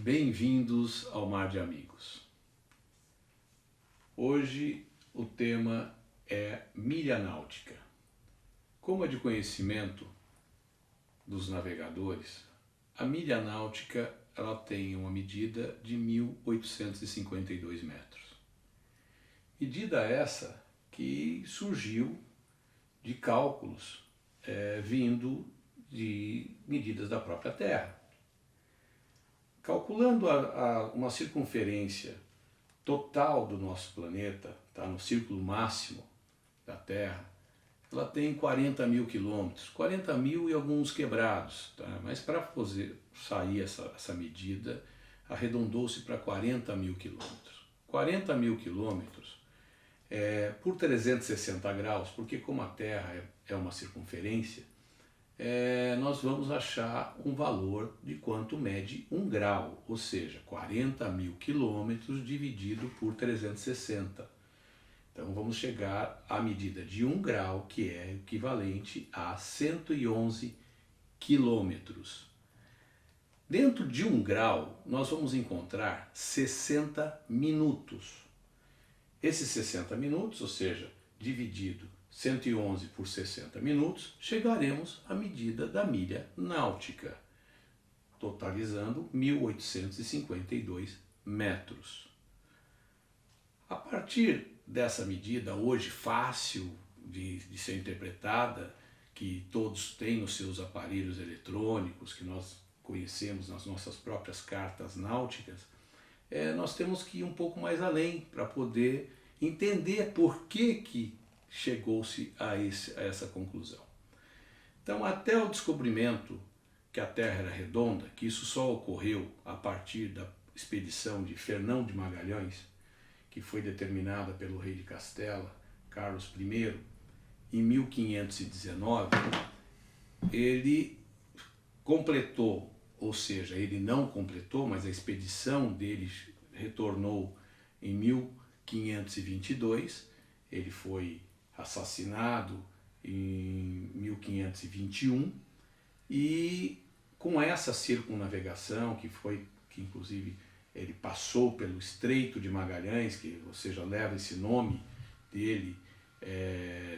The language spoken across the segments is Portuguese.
Bem-vindos ao Mar de Amigos. Hoje o tema é milha náutica. Como é de conhecimento dos navegadores, a milha náutica ela tem uma medida de 1.852 metros. Medida essa que surgiu de cálculos vindo de medidas da própria Terra. Calculando uma circunferência total do nosso planeta, tá, no círculo máximo da Terra, ela tem 40 mil quilômetros, 40 mil e alguns quebrados, tá? Mas para sair essa medida, arredondou-se para 40 mil quilômetros. 40 mil quilômetros por 360 graus, porque como a Terra é uma circunferência, nós vamos achar um valor de quanto mede 1 grau, ou seja, 40 mil quilômetros dividido por 360. Então vamos chegar à medida de 1 grau, que é equivalente a 111 quilômetros. Dentro de 1 grau, nós vamos encontrar 60 minutos. Esses 60 minutos, ou seja, dividido 111 por 60 minutos, chegaremos à medida da milha náutica, totalizando 1.852 metros. A partir dessa medida, hoje fácil de ser interpretada, que todos têm nos seus aparelhos eletrônicos, que nós conhecemos nas nossas próprias cartas náuticas, nós temos que ir um pouco mais além para poder entender por que chegou-se a essa conclusão. Então, até o descobrimento que a Terra era redonda, que isso só ocorreu a partir da expedição de Fernão de Magalhães, que foi determinada pelo rei de Castela, Carlos I, em 1519, ele completou, ou seja, ele não completou, mas a expedição dele retornou em 1522, ele foi assassinado em 1521 e com essa circunnavegação que inclusive ele passou pelo Estreito de Magalhães, que ou seja, leva esse nome dele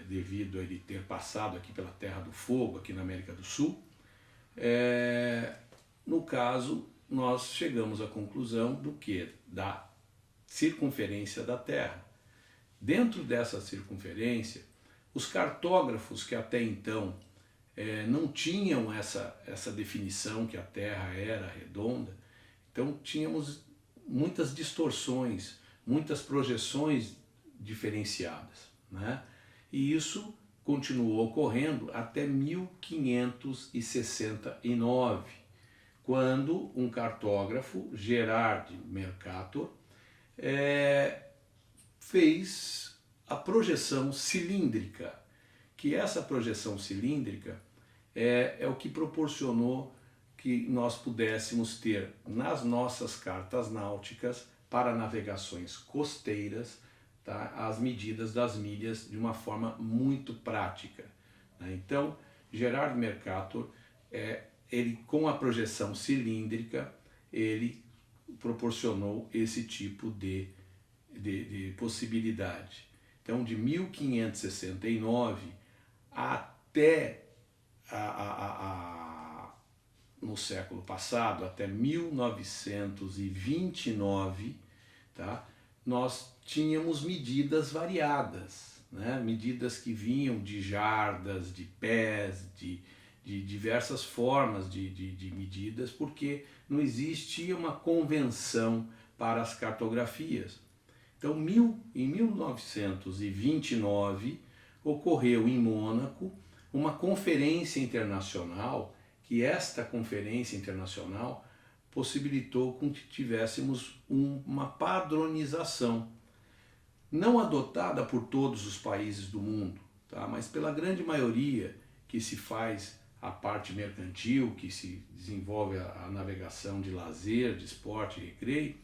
devido a ele ter passado aqui pela Terra do Fogo, aqui na América do Sul. No caso, nós chegamos à conclusão do que? Da circunferência da Terra. Dentro dessa circunferência, os cartógrafos que até então não tinham essa definição que a Terra era redonda, então tínhamos muitas distorções, muitas projeções diferenciadas, né? E isso continuou ocorrendo até 1569, quando um cartógrafo, Gerard Mercator, fez a projeção cilíndrica, que essa projeção cilíndrica é o que proporcionou que nós pudéssemos ter nas nossas cartas náuticas para navegações costeiras, tá, as medidas das milhas de uma forma muito prática, né? Então, Gerard Mercator, ele com a projeção cilíndrica, ele proporcionou esse tipo de possibilidade. Então, de 1569 até no século passado, até 1929, tá, nós tínhamos medidas variadas, né? Medidas que vinham de jardas, de pés, de diversas formas de medidas, porque não existia uma convenção para as cartografias. Então, em 1929, ocorreu em Mônaco uma conferência internacional, que esta conferência internacional possibilitou com que tivéssemos uma padronização, não adotada por todos os países do mundo, tá? Mas pela grande maioria que se faz a parte mercantil, que se desenvolve a navegação de lazer, de esporte e recreio.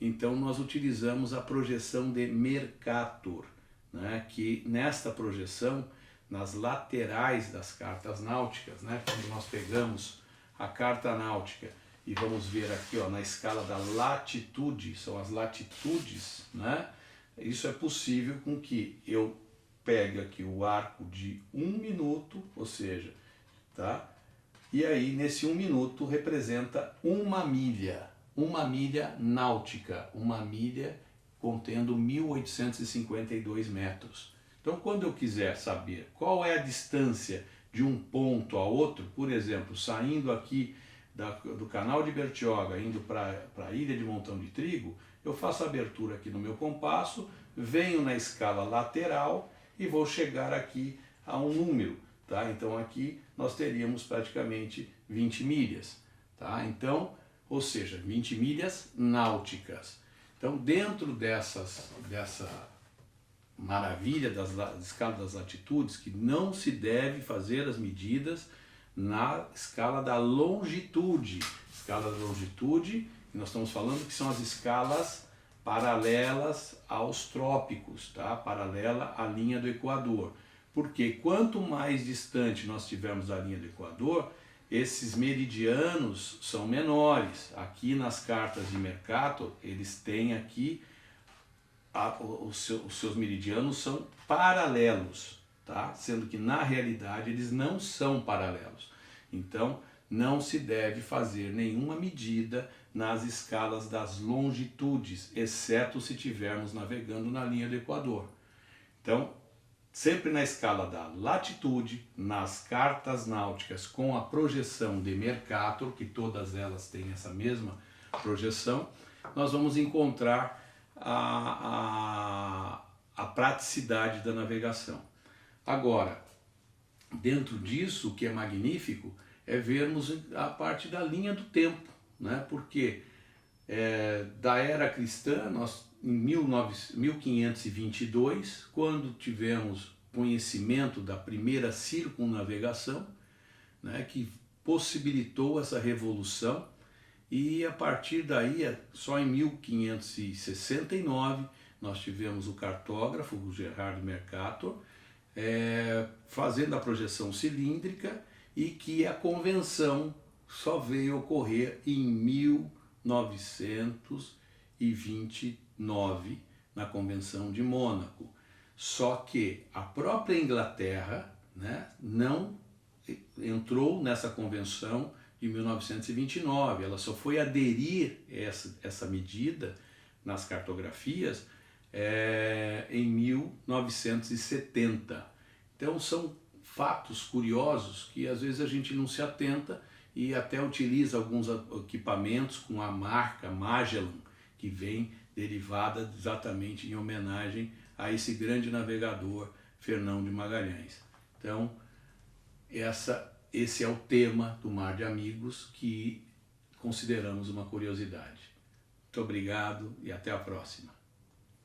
Então nós utilizamos a projeção de Mercator, né, que nesta projeção, nas laterais das cartas náuticas, né, quando nós pegamos a carta náutica e vamos ver aqui, ó, na escala da latitude, são as latitudes, né? Isso é possível com que eu pegue aqui o arco de 1 minuto, ou seja, tá? E aí nesse 1 minuto representa uma milha náutica, uma milha contendo 1.852 metros. Então, quando eu quiser saber qual é a distância de um ponto a outro, por exemplo, saindo aqui do canal de Bertioga, indo para a ilha de Montão de Trigo, eu faço a abertura aqui no meu compasso, venho na escala lateral e vou chegar aqui a um número, tá? Então aqui nós teríamos praticamente 20 milhas, tá? Então, ou seja, 20 milhas náuticas. Então, dentro dessa maravilha das escalas das latitudes, que não se deve fazer as medidas na escala da longitude. Escala da longitude, nós estamos falando que são as escalas paralelas aos trópicos, tá? Paralela à linha do Equador. Porque quanto mais distante nós estivermos da linha do Equador, esses meridianos são menores. Aqui nas cartas de Mercator, eles têm aqui, os seus meridianos são paralelos, tá? Sendo que na realidade eles não são paralelos. Então não se deve fazer nenhuma medida nas escalas das longitudes, exceto se estivermos navegando na linha do Equador. Então, sempre na escala da latitude, nas cartas náuticas com a projeção de Mercator, que todas elas têm essa mesma projeção, nós vamos encontrar a praticidade da navegação. Agora, dentro disso, o que é magnífico é vermos a parte da linha do tempo, né? Porque da era cristã, nós em 1522, quando tivemos conhecimento da primeira circunnavegação, né, que possibilitou essa revolução, e a partir daí, só em 1569, nós tivemos o cartógrafo, o Gerhard Mercator, fazendo a projeção cilíndrica, e que a convenção só veio ocorrer em 1929, na Convenção de Mônaco. Só que a própria Inglaterra, né, não entrou nessa convenção em 1929, ela só foi aderir essa medida nas cartografias em 1970. Então são fatos curiosos que às vezes a gente não se atenta e até utiliza alguns equipamentos com a marca Magellan, que vem derivada exatamente em homenagem a esse grande navegador Fernão de Magalhães. Então, esse é o tema do Mar de Amigos que consideramos uma curiosidade. Muito obrigado e até a próxima.